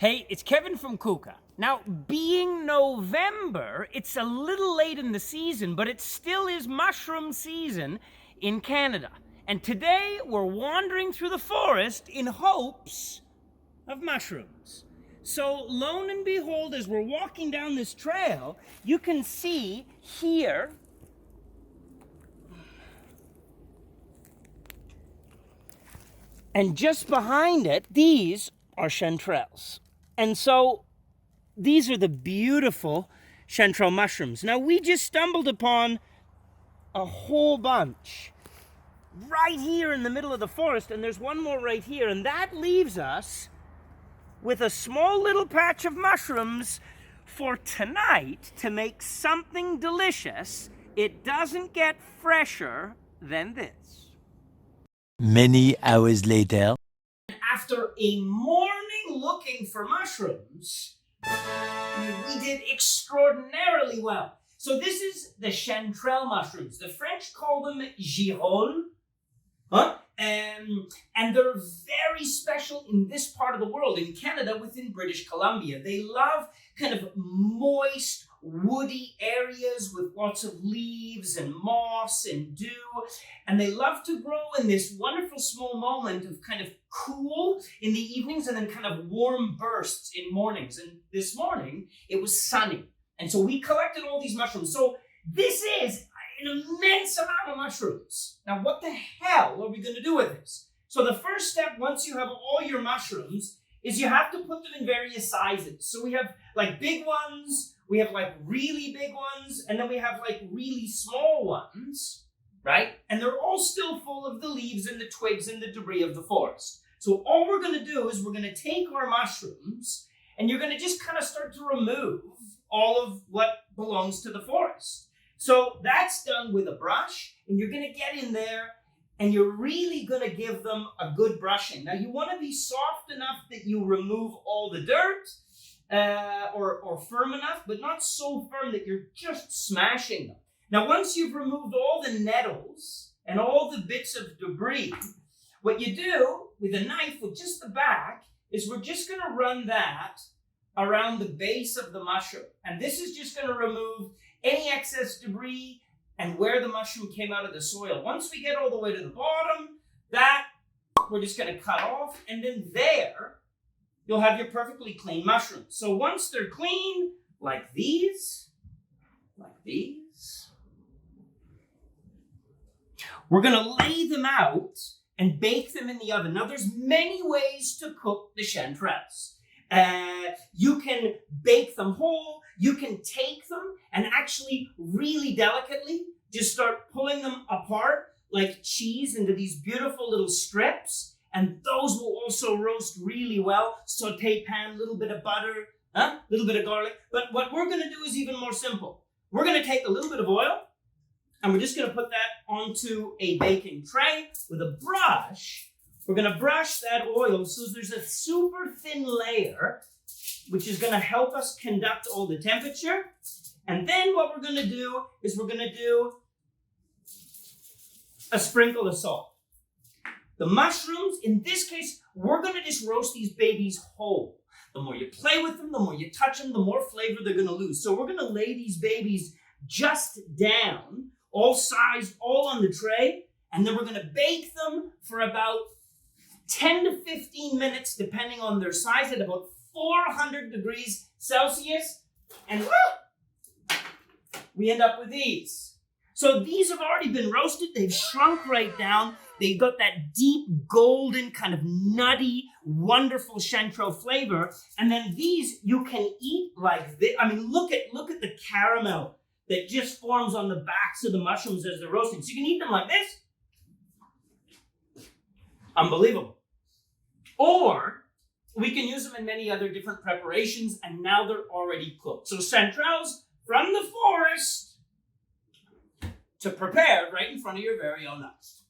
Hey, it's Kevin from Cuca. Now, being November, it's a little late in the season, but it still is mushroom season in Canada. And today, we're wandering through the forest in hopes of mushrooms. So, lo and behold, as we're walking down this trail, you can see here and just behind it, these are chanterelles. And so these are the beautiful chanterelle mushrooms. Now, we just stumbled upon a whole bunch right here in the middle of the forest, and there's one more right here, and that leaves us with a small little patch of mushrooms for tonight to make something delicious. It doesn't get fresher than this. Many hours later. After a morning looking for mushrooms, we did extraordinarily well. So this is the chanterelle mushrooms. The French call them girolles. And they're very special in this part of the world, in Canada, within British Columbia. They love kind of moist, woody areas with lots of leaves and moss and dew. And they love to grow in this wonderful small moment of kind of cool in the evenings and then kind of warm bursts in mornings. And this morning, it was sunny. And so we collected all these mushrooms. So this is an immense amount of mushrooms. Now, what the hell are we going to do with this? So the first step, once you have all your mushrooms, is you have to put them in various sizes. So we have like big ones, we have like really big ones, and then we have like really small ones, right? And they're all still full of the leaves and the twigs and the debris of the forest. So all we're going to do is we're going to take our mushrooms and you're going to just kind of start to remove all of what belongs to the forest. So that's done with a brush, and you're going to get in there and you're really going to give them a good brushing. Now, you want to be soft enough that you remove all the dirt, or firm enough, but not so firm that you're just smashing them. Now, once you've removed all the nettles and all the bits of debris, what you do with a knife with just the back is we're just going to run that around the base of the mushroom. And this is just going to remove any excess debris and where the mushroom came out of the soil. Once we get all the way to the bottom, that we're just going to cut off, and then there you'll have your perfectly clean mushrooms. So once they're clean, like these, we're going to lay them out and bake them in the oven. Now, there's many ways to cook the chanterelles. You can bake them whole. You can take them and actually really delicately just start pulling them apart like cheese into these beautiful little strips. And those will also roast really well. Saute pan, a little bit of butter, a little bit of garlic. But what we're going to do is even more simple. We're going to take a little bit of oil and we're just going to put that onto a baking tray with a brush. We're going to brush that oil so there's a super thin layer, which is going to help us conduct all the temperature. And then what we're going to do is we're going to do a sprinkle of salt. The mushrooms, in this case, we're going to just roast these babies whole. The more you play with them, the more you touch them, the more flavor they're going to lose. So we're going to lay these babies just down, all sized, all on the tray. And then we're going to bake them for about 10 to 15 minutes, depending on their size, at about 400 degrees Celsius. And we end up with these. So these have already been roasted. They've shrunk right down. They've got that deep, golden, kind of nutty, wonderful chanterelle flavor. And then these you can eat like this. I mean, look at the caramel that just forms on the backs of the mushrooms as they're roasting. So you can eat them like this. Unbelievable. Or we can use them in many other different preparations, and now they're already cooked. So chanterelles from the forest to prepare right in front of your very own eyes.